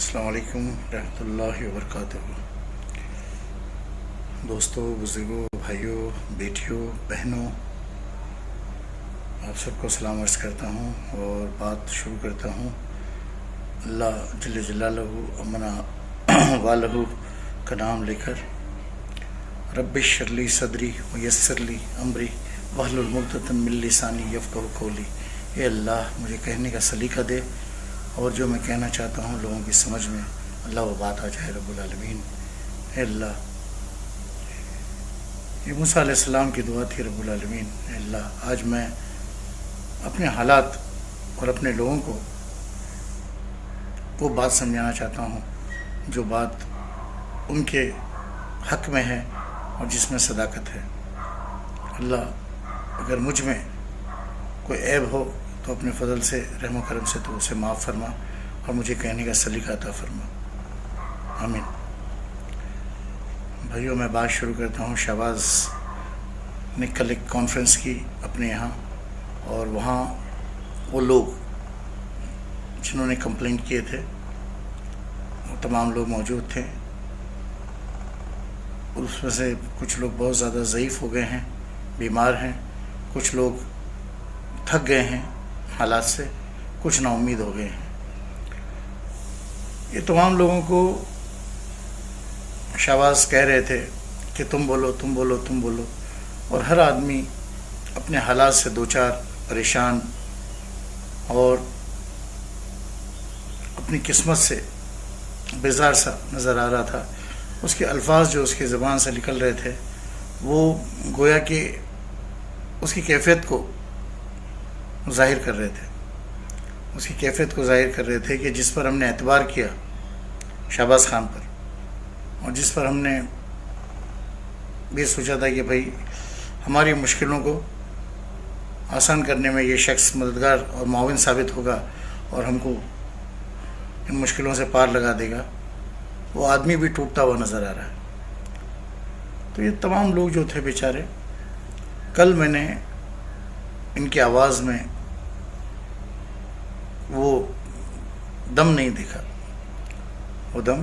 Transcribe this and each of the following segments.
السلام علیکم رحمۃ اللہ وبرکاتہ۔ دوستوں، بزرگوں، بھائیوں، بیٹیوں، بہنوں، آپ سب کو سلام عرض کرتا ہوں اور بات شروع کرتا ہوں اللہ جل جلالہ امنا والہ کا نام لے کر۔ رب اشرح لی صدری ویسر لی امری واحلل عقدۃ من لسانی یفقہوا قولی۔ اے اللہ، مجھے کہنے کا سلیقہ دے اور جو میں کہنا چاہتا ہوں لوگوں کی سمجھ میں اللہ وہ بات آ جائے رب العالمین۔ اے اللہ، یہ موسیٰ علیہ السلام کی دعا تھی رب العالمین۔ اے اللہ، آج میں اپنے حالات اور اپنے لوگوں کو وہ بات سمجھانا چاہتا ہوں جو بات ان کے حق میں ہے اور جس میں صداقت ہے۔ اللہ، اگر مجھ میں کوئی عیب ہو تو اپنے فضل سے، رحم و کرم سے تو اسے معاف فرما اور مجھے کہنے کا سلیقہ عطا فرما، آمین۔ بھائیوں، میں بات شروع کرتا ہوں۔ شہباز نے کل ایک کانفرنس کی اپنے یہاں، اور وہاں وہ لوگ جنہوں نے کمپلین کیے تھے وہ تمام لوگ موجود تھے۔ اس میں سے کچھ لوگ بہت زیادہ ضعیف ہو گئے ہیں، بیمار ہیں، کچھ لوگ تھک گئے ہیں حالات سے، کچھ نا امید ہو گئے ہیں۔ یہ تمام لوگوں کو شہباز کہہ رہے تھے کہ تم بولو، تم بولو، تم بولو، اور ہر آدمی اپنے حالات سے دوچار، پریشان اور اپنی قسمت سے بیزار سا نظر آ رہا تھا۔ اس کے الفاظ جو اس کی زبان سے نکل رہے تھے وہ گویا کہ اس کی کیفیت کو ظاہر کر رہے تھے، اس کی کیفیت کو ظاہر کر رہے تھے کہ جس پر ہم نے اعتبار کیا شہباز خان پر، اور جس پر ہم نے بھی سوچا تھا کہ بھائی ہماری مشکلوں کو آسان کرنے میں یہ شخص مددگار اور معاون ثابت ہوگا اور ہم کو ان مشکلوں سے پار لگا دے گا، وہ آدمی بھی ٹوٹتا ہوا نظر آ رہا ہے۔ تو یہ تمام لوگ جو تھے بیچارے، کل میں نے ان کی آواز میں وہ دم نہیں دیکھا، وہ دم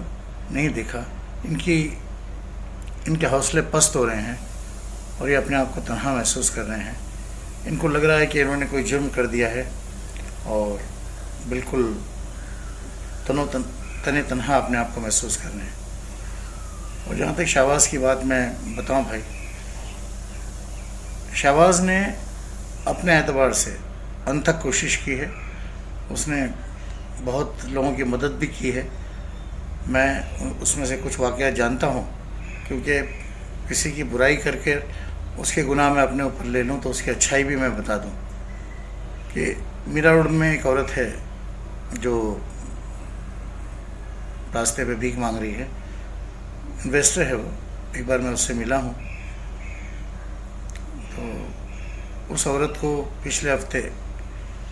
نہیں دیکھا۔ ان کے حوصلے پست ہو رہے ہیں اور یہ اپنے آپ کو تنہا محسوس کر رہے ہیں۔ ان کو لگ رہا ہے کہ انہوں نے کوئی جرم کر دیا ہے اور بالکل تنہا اپنے آپ کو محسوس کر رہے ہیں۔ اور جہاں تک شہباز کی بات میں بتاؤں بھائی، شہباز نے اپنے اعتبار سے انت تک کوشش کی ہے، اس نے بہت لوگوں کی مدد بھی کی ہے۔ میں اس میں سے کچھ واقعات جانتا ہوں، کیونکہ کسی کی برائی کر کے اس کے گناہ میں اپنے اوپر لے لوں تو اس کی اچھائی بھی میں بتا دوں۔ کہ میرا روڈ میں ایک عورت ہے جو راستے پہ بھیک مانگ رہی ہے، انویسٹر ہے وہ، ایک بار میں اس سے ملا ہوں۔ تو اس عورت کو پچھلے ہفتے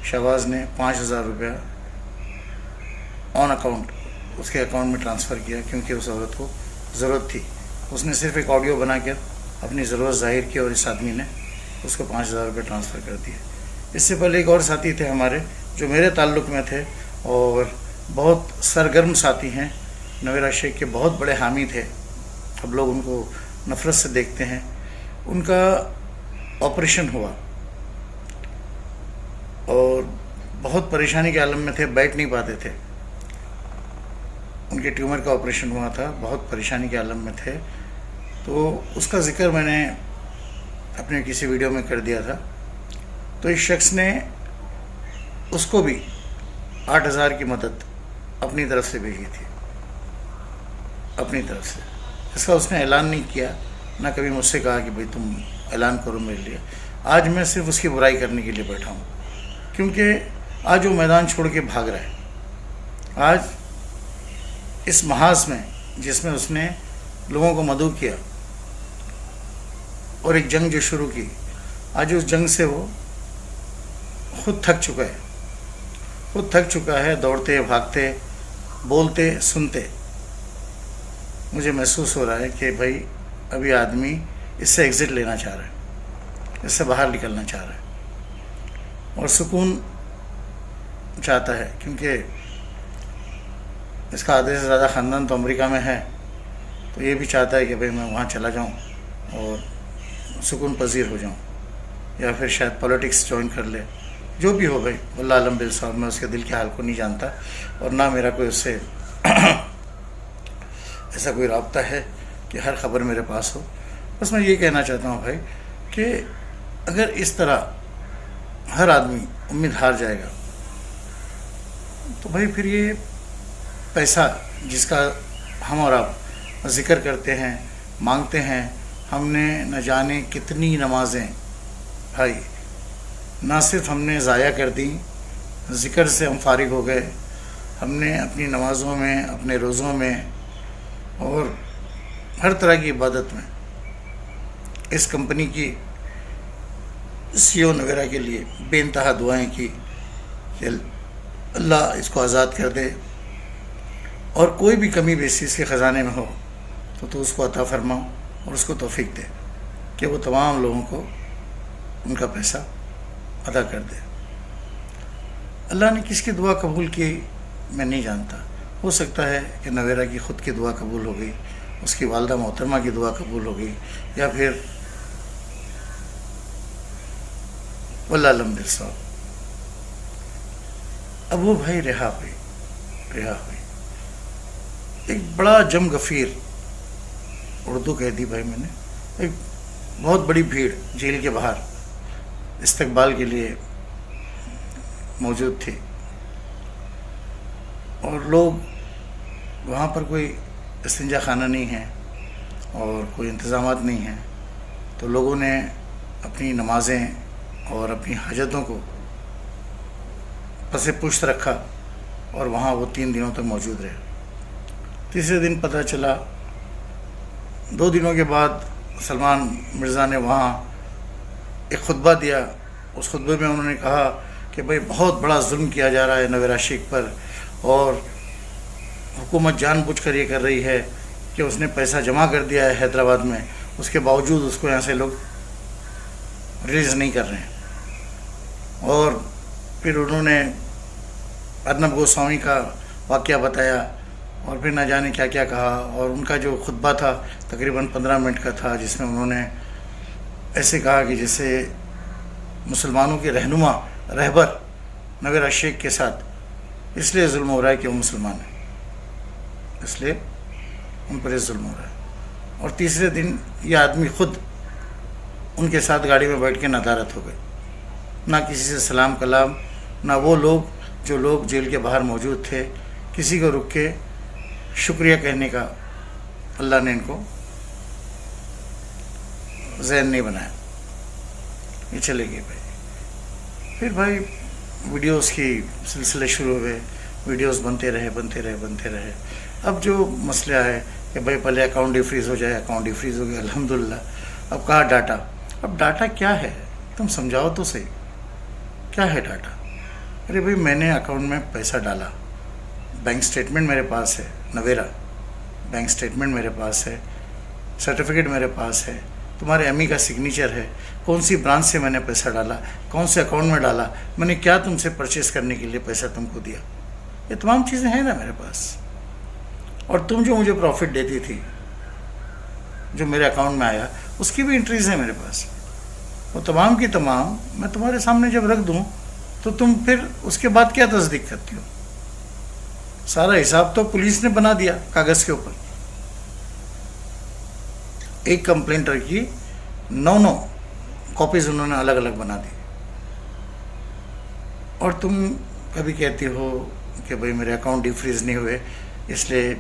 شہباز نے 5,000 روپیہ آن اکاؤنٹ اس کے اکاؤنٹ میں ٹرانسفر کیا، کیونکہ اس عورت کو ضرورت تھی۔ اس نے صرف ایک آڈیو بنا کر اپنی ضرورت ظاہر کی اور اس آدمی نے اس کو 5,000 روپے ٹرانسفر کر دیے۔ اس سے پہلے ایک اور ساتھی تھے ہمارے جو میرے تعلق میں تھے اور بہت سرگرم ساتھی ہیں، نویرہ شیخ کے بہت بڑے حامی تھے، اب لوگ ان کو نفرت سے دیکھتے ہیں۔ ان کا آپریشن ہوا اور بہت پریشانی کے عالم میں تھے، بیٹھ نہیں پاتے تھے۔ ان کے ٹیومر کا آپریشن ہوا تھا، بہت پریشانی کے عالم میں تھے۔ تو اس کا ذکر میں نے اپنے کسی ویڈیو میں کر دیا تھا۔ تو اس شخص نے اس کو بھی 8,000 کی مدد اپنی طرف سے بھیجی تھی، اپنی طرف سے۔ اس کا اس نے اعلان نہیں کیا، نہ کبھی مجھ سے کہا کہ بھائی تم اعلان کرو میرے لیے۔ آج میں صرف اس کی برائی کرنے کے لیے بیٹھا ہوں، کیونکہ آج وہ میدان چھوڑ کے بھاگ رہا ہے۔ آج اس محاذ میں جس میں اس نے لوگوں کو مدعو کیا اور ایک جنگ جو شروع کی، آج اس جنگ سے وہ خود تھک چکا ہے، خود تھک چکا ہے، دوڑتے بھاگتے، بولتے سنتے۔ مجھے محسوس ہو رہا ہے کہ بھائی ابھی آدمی اس سے ایگزٹ لینا چاہ رہا ہے، اس سے باہر نکلنا چاہ رہا ہے اور سکون چاہتا ہے، کیونکہ اس کا آدھے سے زیادہ خاندان تو امریکہ میں ہے، تو یہ بھی چاہتا ہے کہ بھئی میں وہاں چلا جاؤں اور سکون پذیر ہو جاؤں، یا پھر شاید پولیٹکس جوائن کر لے، جو بھی ہو بھائی واللہ عالم بالصواب. میں اس کے دل کے حال کو نہیں جانتا، اور نہ میرا کوئی اس سے ایسا کوئی رابطہ ہے کہ ہر خبر میرے پاس ہو. بس میں یہ کہنا چاہتا ہوں بھائی کہ اگر اس طرح ہر آدمی امید ہار جائے گا تو بھائی پھر یہ پیسہ جس کا ہم اور آپ ذکر کرتے ہیں، مانگتے ہیں، ہم نے نہ جانے کتنی نمازیں بھائی نہ صرف ہم نے ضائع کر دیں، ذکر سے ہم فارغ ہو گئے. ہم نے اپنی نمازوں میں، اپنے روزوں میں اور ہر طرح کی عبادت میں اس کمپنی کی سی او وغیرہ کے لیے بے انتہا دعائیں کی کہ اللہ اس کو آزاد کر دے، اور کوئی بھی کمی بیسی اس کے خزانے میں ہو تو اس کو عطا فرما اور اس کو توفیق دے کہ وہ تمام لوگوں کو ان کا پیسہ ادا کر دے. اللہ نے کس کی دعا قبول کی میں نہیں جانتا. ہو سکتا ہے کہ نویرہ کی خود کی دعا قبول ہو گئی، اس کی والدہ محترمہ کی دعا قبول ہو گئی، یا پھر واللہ علم بالصواب. اب وہ بھائی رہا ہوئی. ایک بڑا جم غفیر، اردو کہہ دی بھائی میں نے، ایک بہت بڑی بھیڑ جیل کے باہر استقبال کے لیے موجود تھی، اور لوگ وہاں پر کوئی استنجا خانہ نہیں ہے اور کوئی انتظامات نہیں ہیں، تو لوگوں نے اپنی نمازیں اور اپنی حاجتوں کو پس پشت رکھا، اور وہاں وہ 3 دنوں تک موجود رہے. تیسرے دن پتہ چلا، 2 دنوں کے بعد سلمان مرزا نے وہاں ایک خطبہ دیا. اس خطبے میں انہوں نے کہا کہ بھئی بہت بڑا ظلم کیا جا رہا ہے نویرہ شیخ پر، اور حکومت جان بوجھ کر یہ کر رہی ہے کہ اس نے پیسہ جمع کر دیا ہے حیدرآباد میں، اس کے باوجود اس کو یہاں سے لوگ ریلیز نہیں کر رہے ہیں. اور پھر انہوں نے ارنب گوسوامی کا واقعہ بتایا، اور پھر نہ جانے کیا کیا کہا. اور ان کا جو خطبہ تھا تقریباً 15 منٹ کا تھا، جس میں انہوں نے ایسے کہا کہ جیسے مسلمانوں کے رہنما، رہبر نویرہ شیخ کے ساتھ اس لیے ظلم ہو رہا ہے کہ وہ مسلمان ہیں، اس لیے ان پر یہ ظلم ہو رہا ہے. اور تیسرے دن یہ آدمی خود ان کے ساتھ گاڑی میں بیٹھ کے ندارت ہو گئے، نہ کسی سے سلام کلام، نہ وہ لوگ جو لوگ جیل کے باہر موجود تھے کسی کو رک کے شکریہ کہنے کا اللہ نے ان کو ذہن نہیں بنایا. یہ چلے گئے بھائی. پھر بھائی ویڈیوز کی سلسلے شروع ہوئے، ویڈیوز بنتے رہے. اب جو مسئلہ ہے کہ بھائی پہلے اکاؤنٹ ڈیفریز ہو جائے، اکاؤنٹ ڈیفریز ہو گیا الحمدللہ. اب کہا ڈاٹا. اب ڈاٹا کیا ہے؟ تم سمجھاؤ تو صحیح، کیا ہے ڈاٹا؟ ارے بھائی میں نے اکاؤنٹ میں پیسہ ڈالا، بینک سٹیٹمنٹ میرے پاس ہے، نویرہ بینک سٹیٹمنٹ میرے پاس ہے، سرٹیفکیٹ میرے پاس ہے، تمہارے امی کا سگنیچر ہے، کون سی برانچ سے میں نے پیسہ ڈالا، کون سے اکاؤنٹ میں ڈالا، میں نے کیا تم سے پرچیز کرنے کے لیے پیسہ تم کو دیا، یہ تمام چیزیں ہیں نا میرے پاس. اور تم جو مجھے پروفٹ دیتی تھی جو میرے اکاؤنٹ میں آیا، اس کی بھی انٹریز ہیں میرے پاس. وہ تمام کی تمام میں تمہارے سامنے جب رکھ دوں تو تم پھر اس کے بعد کیا تصدیق کرتی ہو؟ سارا حساب تو پولیس نے بنا دیا کاغذ کے اوپر. ایک کمپلینٹر کی 9 کاپیز انہوں نے الگ الگ بنا دی. اور تم کبھی کہتی ہو کہ بھئی میرے اکاؤنٹ ڈیفریز نہیں ہوئے اس لیے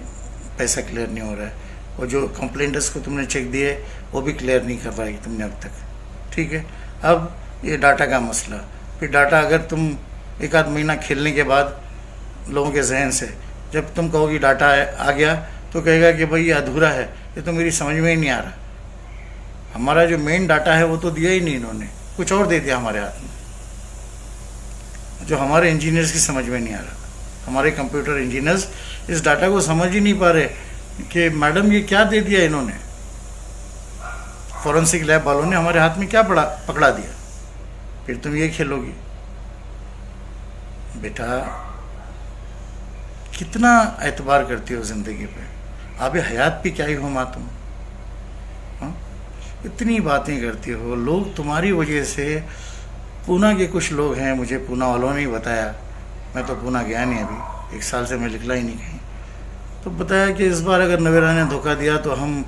پیسہ کلیئر نہیں ہو رہا ہے. اور جو کمپلینٹرز کو تم نے چیک دیے وہ بھی کلیئر نہیں کروائی تم نے اب تک. ٹھیک ہے. اب یہ ڈاٹا کا مسئلہ. پھر ڈاٹا اگر تم 1 آدھ مہینہ کھیلنے کے بعد لوگوں کے ذہن سے جب تم کہو گی ڈاٹا آ گیا تو کہے گا کہ بھئی یہ ادھورا ہے، یہ تو میری سمجھ میں ہی نہیں آ رہا. ہمارا جو مین ڈاٹا ہے وہ تو دیا ہی نہیں انہوں نے، کچھ اور دے دیا ہمارے ہاتھ میں جو ہمارے انجینئرز کی سمجھ میں نہیں آ رہا. ہمارے کمپیوٹر انجینئرز اس ڈاٹا کو سمجھ ہی نہیں پا رہے کہ میڈم یہ کیا دے دیا انہوں نے، فورنسک لیب والوں نے ہمارے ہاتھ میں کیا پکڑا دیا. پھر تم یہ کھیلو گی. بیٹا کتنا اعتبار کرتی ہو زندگی پہ، آب حیات بھی کیا ہی ہو ماں تم، ہاں؟ اتنی باتیں کرتی ہو. لوگ تمہاری وجہ سے، پونا کے کچھ لوگ ہیں، مجھے پونا والوں نے ہی بتایا، میں تو پونا گیا نہیں ابھی، 1 سال سے میں نکلا ہی نہیں کہیں، تو بتایا کہ اس بار اگر نویرا نے دھوکہ دیا تو ہم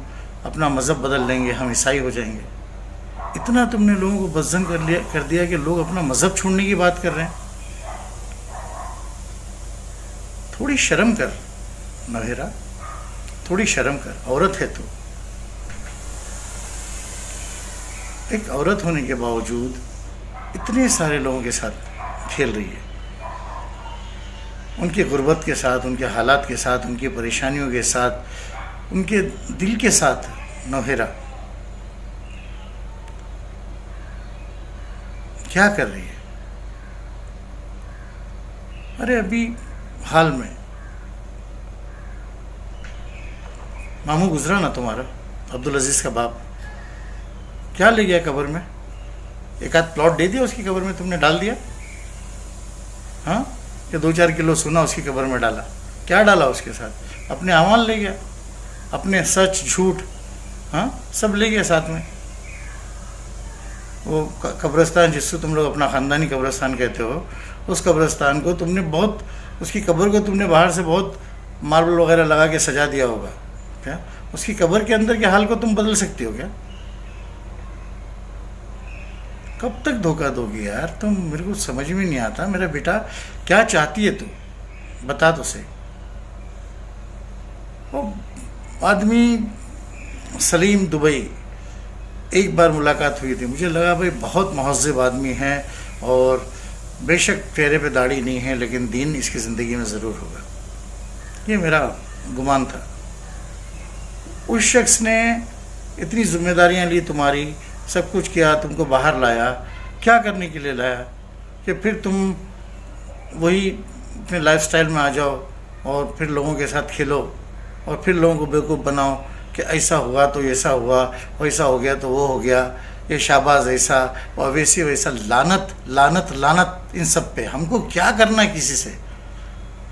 اپنا مذہب بدل لیں گے، ہم عیسائی ہو جائیں گے. اتنا تم نے لوگوں کو بدظن کر دیا کہ لوگ اپنا مذہب چھوڑنے کی بات کر رہے ہیں. تھوڑی شرم کر نویرا، تھوڑی شرم کر، عورت ہے تو. ایک عورت ہونے کے باوجود اتنے سارے لوگوں کے ساتھ کھیل رہی ہے، ان کی غربت کے ساتھ، ان کے حالات کے ساتھ، ان کی پریشانیوں کے ساتھ، ان کے دل کے ساتھ. نوہیرا کیا کر رہی ہے؟ ارے ابھی حال میں ماموں گزرا نا تمہارا، عبدالعزیز کا باپ، کیا لے گیا قبر میں؟ 1 آدھ پلاٹ دے دیا اس کی قبر میں، تم نے ڈال دیا؟ ہاں، کہ 2-4 کلو سونا اس کی قبر میں ڈالا؟ کیا ڈالا اس کے ساتھ؟ اپنے اعمال لے گیا، اپنے سچ جھوٹ، ہاں، سب لے گیا ساتھ میں. وہ قبرستان جس کو تم لوگ اپنا خاندانی قبرستان کہتے ہو، اس قبرستان کو تم نے بہت، اس کی قبر کو تم نے باہر سے بہت ماربل وغیرہ لگا کے سجا دیا ہوگا. کیا اس کی قبر کے اندر کے حال کو تم بدل سکتی ہو کیا؟ کب تک دھوکہ دو گی یار تم؟ میرے کو سمجھ میں نہیں آتا. میرا بیٹا کیا چاہتی ہے تو بتا تو صحیح. وہ آدمی سلیم دبئی، ایک بار ملاقات ہوئی تھی، مجھے لگا بھائی بہت مہذب آدمی ہے، اور بے شک چہرے پہ داڑھی نہیں ہے لیکن دین اس کی زندگی میں ضرور ہوگا، یہ میرا گمان تھا. اس شخص نے اتنی ذمہ داریاں لی تمہاری، سب کچھ کیا، تم کو باہر لایا، کیا کرنے کے لیے لایا؟ کہ پھر تم وہی اپنے لائف سٹائل میں آ جاؤ اور پھر لوگوں کے ساتھ کھیلو اور پھر لوگوں کو بیوقوف بناؤ کہ ایسا ہوا تو ایسا ہوا، ویسا ہو گیا تو وہ ہو گیا، یہ شہباز ایسا اور ویسی ویسا. لعنت لعنت لعنت ان سب پہ. ہم کو کیا کرنا ہے کسی سے؟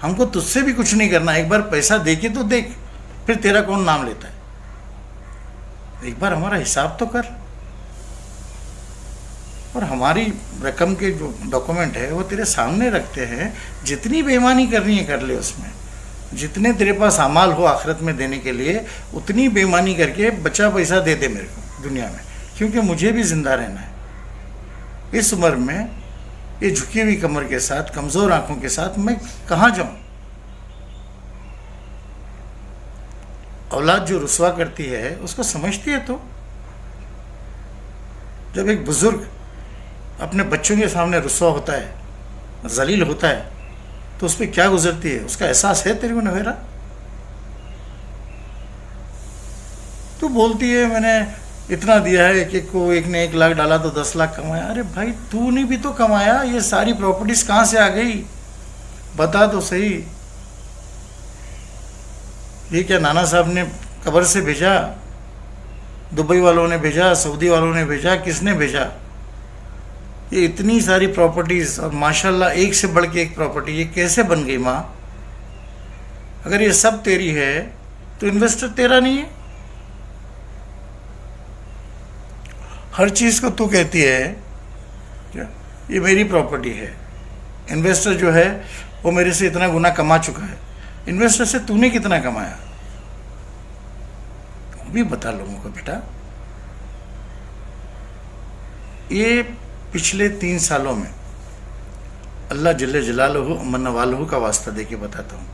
ہم کو تجھ سے بھی کچھ نہیں کرنا. ایک بار پیسہ دے کے تو دیکھ، پھر تیرا کون نام لیتا ہے؟ ایک بار ہمارا حساب تو کر. اور ہماری رقم کے جو ڈاکومنٹ ہے وہ تیرے سامنے رکھتے ہیں. جتنی بے ایمانی کرنی ہے کر لے، اس میں جتنے تیرے پاس اعمال ہو آخرت میں دینے کے لیے اتنی بے ایمانی کر کے بچہ پیسہ دے دے میرے کو دنیا میں، کیونکہ مجھے بھی زندہ رہنا ہے. اس عمر میں یہ جھکی ہوئی کمر کے ساتھ، کمزور آنکھوں کے ساتھ میں کہاں جاؤں؟ اولاد جو رسوا کرتی ہے اس کو سمجھتی ہے. تو جب ایک بزرگ اپنے بچوں کے سامنے رسوا ہوتا ہے، ذلیل ہوتا ہے، تو اس پہ کیا گزرتی ہے؟ اس کا احساس ہے تیرے کو نویرا؟ تو بولتی ہے میں نے اتنا دیا ہے، ایک کو ایک نے 1 لاکھ ڈالا تو 10 لاکھ کمایا. ارے بھائی تو نے بھی تو کمایا. یہ ساری پراپرٹیز کہاں سے آ گئی؟ بتا تو صحیح. یہ کیا نانا صاحب نے قبر سے بھیجا؟ دبئی والوں نے بھیجا؟ سعودی والوں نے بھیجا؟ کس نے بھیجا؟ یہ اتنی ساری پراپرٹیز، اور ماشاءاللہ ایک سے بڑھ کے ایک پراپرٹی، یہ کیسے بن گئی ماں؟ اگر یہ سب تیری ہے تو انویسٹر تیرا نہیں ہے؟ ہر چیز کو تو کہتی ہے کیا یہ میری پراپرٹی ہے. انویسٹر جو ہے وہ میرے سے اتنا گنا کما چکا ہے. انویسٹر سے تو نے کتنا کمایا؟ وہ بھی بتا لوگوں کو بیٹا. یہ پچھلے 3 سالوں میں اللہ جل جلالہ امن والہ کا واسطہ دے کے بتاتا ہوں،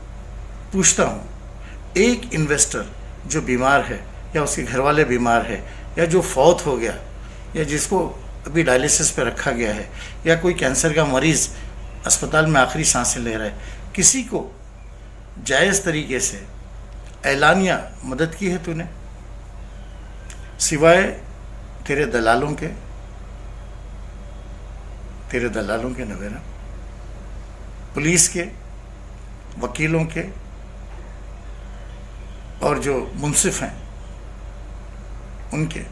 پوچھتا ہوں، ایک انویسٹر جو بیمار ہے یا اس کے گھر والے بیمار ہے یا جو فوت ہو گیا یا جس کو ابھی ڈائلیسس پہ رکھا گیا ہے یا کوئی کینسر کا مریض اسپتال میں آخری سانسیں لے رہا ہے، کسی کو جائز طریقے سے اعلانیہ مدد کی ہے تو نے؟ سوائے تیرے دلالوں کے نویرا، پولیس کے، وکیلوں کے، اور جو منصف ہیں ان کے،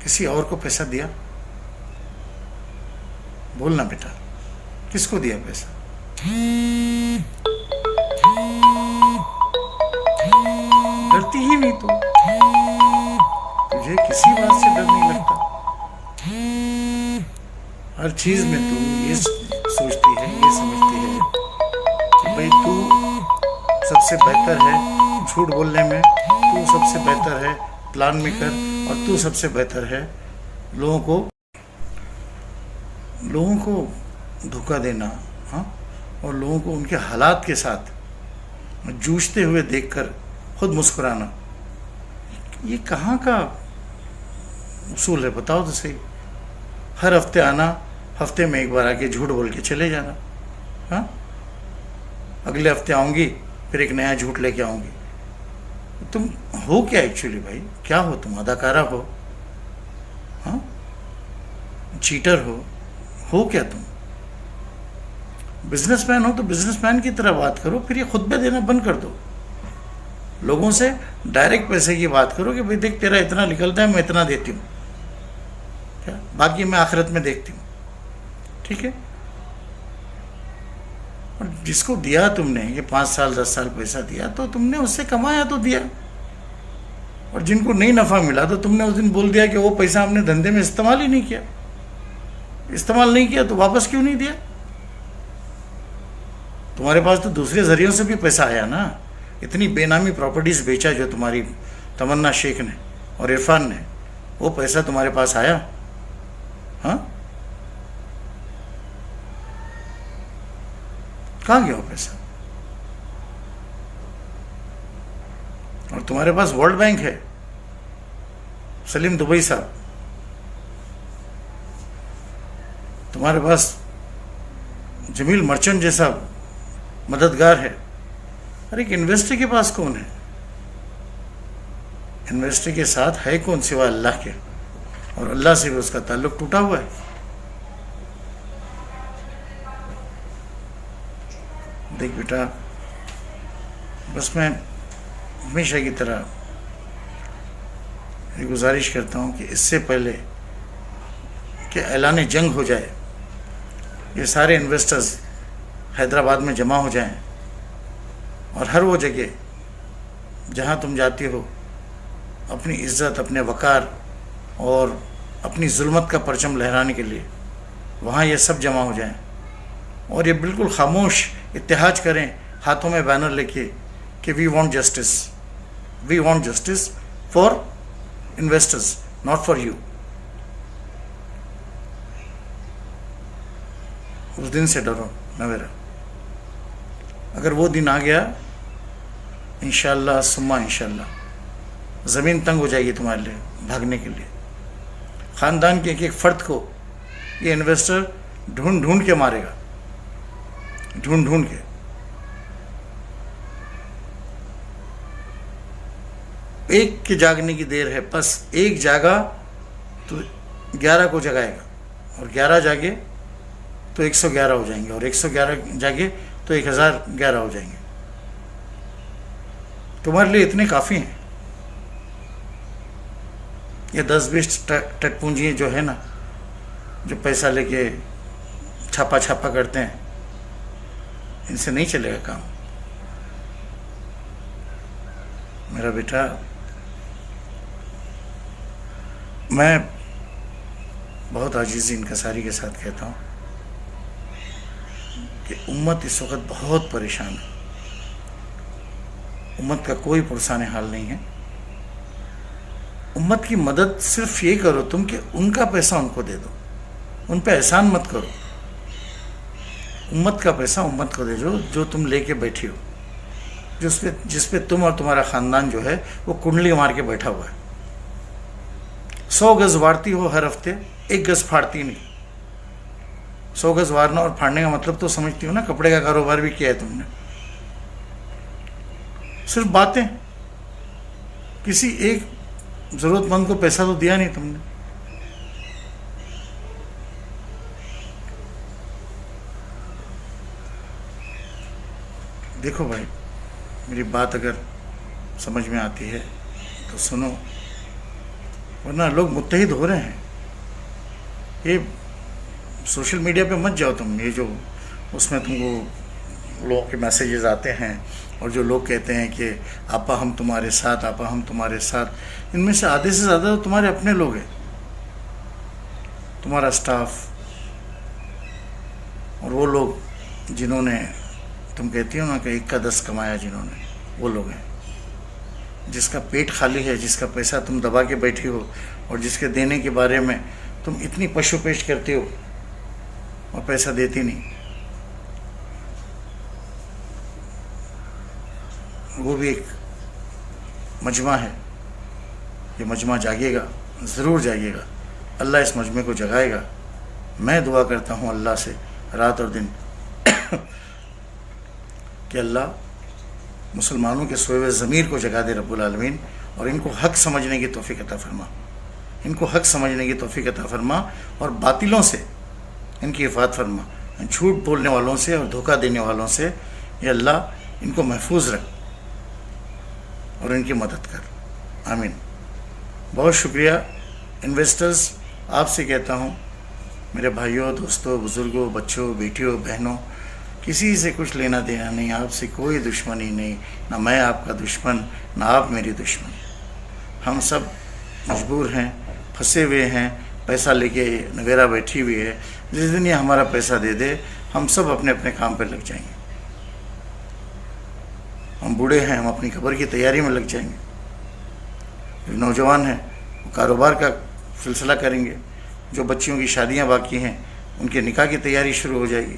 کسی اور کو پیسہ دیا؟ بولنا بیٹا، کس کو دیا پیسہ؟ کسی بات سے ڈر نہیں لگتا. ہر چیز میں تو یہ سوچتی ہے، یہ سمجھتی ہے کہ بھائی تو سب سے بہتر ہے جھوٹ بولنے میں، تو سب سے بہتر ہے پلان میں کر، اور تو سب سے بہتر ہے لوگوں کو دھوکہ دینا، ہاں، اور لوگوں کو ان کے حالات کے ساتھ جوجھتے ہوئے دیکھ کر خود مسکرانا. یہ کہاں کا اصول ہے بتاؤ تو صحیح. ہر ہفتے آنا، ہفتے میں ایک بار آ کے جھوٹ بول کے چلے جانا. ہاں، اگلے ہفتے آؤں گی پھر ایک نیا جھوٹ لے کے آؤں گی. تم ہو کیا ایکچولی بھائی؟ کیا ہو تم؟ اداکارہ ہو؟ ہاں، چیٹر ہو کیا تم؟ بزنس مین ہو تو بزنس مین کی طرح بات کرو. پھر یہ خطبے دینا بند کر دو. لوگوں سے ڈائریکٹ پیسے کی بات کرو کہ بھئی دیکھ تیرا اتنا نکلتا ہے، میں اتنا دیتی ہوں، کیا باقی میں آخرت میں دیکھتی ہوں. ٹھیک ہے؟ اور جس کو دیا تم نے یہ 5 سال 10 سال پیسہ دیا تو تم نے اس سے کمایا تو دیا. اور جن کو نہیں نفع ملا تو تم نے اس دن بول دیا کہ وہ پیسہ ہم نے دھندے میں استعمال ہی نہیں کیا. استعمال نہیں کیا تو واپس کیوں نہیں دیا؟ تمہارے پاس تو دوسرے ذریعوں سے بھی پیسہ آیا نا. اتنی بے نامی پراپرٹیز بیچا جو تمہاری تمنا شیخ نے اور عرفان نے، وہ پیسہ تمہارے پاس آیا. ہاں، کہاں گیا وہ پیسہ؟ اور تمہارے پاس ورلڈ بینک ہے، سلیم دبئی صاحب. تمہارے پاس جمیل مرچنٹ جیسا مددگار ہے. ارے ایک انویسٹر کے پاس کون ہے؟ انویسٹر کے ساتھ ہے کون سوا اللہ کے؟ اور اللہ سے بھی اس کا تعلق ٹوٹا ہوا ہے. دیکھ بیٹا، بس میں ہمیشہ کی طرح یہ گزارش کرتا ہوں کہ اس سے پہلے کہ اعلان جنگ ہو جائے، یہ سارے انویسٹرز حیدرآباد میں جمع ہو جائیں اور ہر وہ جگہ جہاں تم جاتی ہو اپنی عزت، اپنے وقار اور اپنی ظلمت کا پرچم لہرانے کے لیے وہاں یہ سب جمع ہو جائیں اور یہ بالکل خاموش اتحاد کریں، ہاتھوں میں بینر لے کے کہ we want justice for investors, not for you. اس دن سے ڈرو نہ میرا. اگر وہ دن آ گیا انشاءاللہ ثم انشاءاللہ زمین تنگ ہو جائے گی تمہارے لیے بھاگنے کے لیے. خاندان کے ایک فرد کو یہ انویسٹر ڈھونڈ کے مارے گا، ڈھونڈ کے. ایک کے جاگنے کی دیر ہے، بس ایک جاگا تو 11 کو جگائے گا، اور 11 جاگے تو 111 ہو جائیں گے، اور 111 جاگے تو 1011 ہو جائیں گے. تمہارے لیے اتنے کافی ہیں. یہ 10-20 ٹک پونجی جو ہے نا، جو پیسہ لے کے چھاپا کرتے ہیں، ان سے نہیں چلے گا کام. میرا بیٹا، میں بہت عاجزی انکساری کے ساتھ کہتا ہوں کہ امت اس وقت بہت پریشان ہے. امت کا کوئی پرسان حال نہیں ہے. امت کی مدد صرف یہ کرو تم کہ ان کا پیسہ ان کو دے دو، ان پہ احسان مت کرو. امت کا پیسہ امت کو دے دو جو تم لے کے بیٹھی ہو، جس پہ تم اور تمہارا خاندان جو ہے وہ کنڈلی مار کے بیٹھا ہوا ہے. 100 گز وارتی ہو ہر ہفتے، 1 گز پھاڑتی نہیں. 100 گز وارنا اور پھاڑنے کا مطلب تو سمجھتی ہو نا. کپڑے کا کاروبار بھی کیا ہے تم نے. صرف باتیں، کسی ایک ضرورت مند کو پیسہ تو دیا نہیں تم نے. دیکھو بھائی، میری بات اگر سمجھ میں آتی ہے تو سنو، ورنہ لوگ متحد ہو رہے ہیں. یہ سوشل میڈیا پہ مت جاؤ تم، یہ جو اس میں تم کو لوگوں کے میسیجز آتے ہیں اور جو لوگ کہتے ہیں کہ آپا ہم تمہارے ساتھ، آپا ہم تمہارے ساتھ، ان میں سے آدھے سے زیادہ تو تمہارے اپنے لوگ ہیں، تمہارا سٹاف، اور وہ لوگ جنہوں نے تم کہتی ہو نا کہ 1 کا 10 کمایا جنہوں نے، وہ لوگ ہیں۔ جس کا پیٹ خالی ہے، جس کا پیسہ تم دبا کے بیٹھی ہو، اور جس کے دینے کے بارے میں تم اتنی پشو پیش کرتے ہو اور پیسہ دیتی نہیں، وہ بھی ایک مجمع ہے۔ یہ مجمع جاگے گا، ضرور جاگے گا، اللہ اس مجمع کو جگائے گا۔ میں دعا کرتا ہوں اللہ سے رات اور دن کہ اللہ مسلمانوں کے سوئے ہوئے ضمیر کو جگا دے رب العالمین، اور ان کو حق سمجھنے کی توفیق عطا فرما، ان کو حق سمجھنے کی توفیق عطا فرما، اور باطلوں سے ان کی حفاظت فرما، جھوٹ بولنے والوں سے اور دھوکہ دینے والوں سے یہ اللہ ان کو محفوظ رکھ اور ان کی مدد کر، آمین۔ بہت شکریہ انویسٹرز، آپ سے کہتا ہوں میرے بھائیوں، دوستوں، بزرگوں، بچوں، بیٹیوں، بہنوں، کسی سے کچھ لینا دینا نہیں، آپ سے کوئی دشمنی نہیں، نہ میں آپ کا دشمن نہ آپ میری دشمن۔ ہم سب مجبور ہیں، پھنسے ہوئے ہیں، پیسہ لے کے نویرا بیٹھی ہوئی ہے، جس دن یہ ہمارا پیسہ دے دے ہم سب اپنے اپنے کام پہ لگ جائیں گے۔ ہم بوڑھے ہیں، ہم اپنی قبر کی تیاری میں لگ جائیں گے، جو نوجوان ہیں وہ کاروبار کا سلسلہ کریں گے، جو بچیوں کی شادیاں باقی ہیں ان کے نکاح کی تیاری شروع ہو جائے گی۔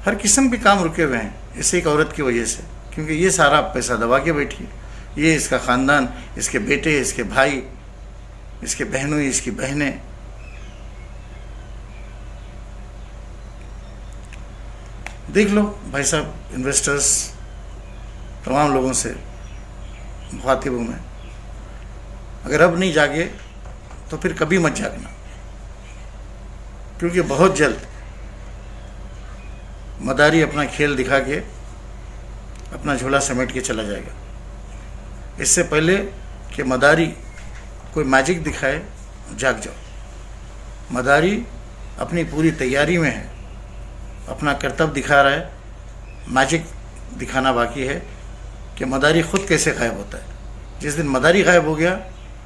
ہر قسم کے کام رکے ہوئے ہیں اس ایک عورت کی وجہ سے، کیونکہ یہ سارا پیسہ دبا کے بیٹھی ہے، یہ اس کا خاندان، اس کے بیٹے، اس کے بھائی، اس کے بہنوں، اس کی بہنیں۔ دیکھ لو بھائی صاحب، انویسٹرز، تمام لوگوں سے مخاطب ہوں میں، اگر اب نہیں جاگے تو پھر کبھی مت جاگنا، کیونکہ بہت جلد مداری اپنا کھیل دکھا کے اپنا جھولا سمیٹ کے چلا جائے گا۔ اس سے پہلے کہ مداری کوئی میجک دکھائے، جاگ جاؤ۔ مداری اپنی پوری تیاری میں ہے، اپنا کرتب دکھا رہا ہے، میجک دکھانا باقی ہے کہ مداری خود کیسے غائب ہوتا ہے۔ جس دن مداری غائب ہو گیا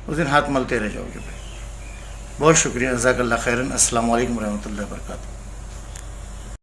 اس دن ہاتھ ملتے رہ جاؤ گے بھائی۔ بہت شکریہ، جزاک اللہ خیرن۔ السلام علیکم ورحمۃ اللہ وبرکاتہ۔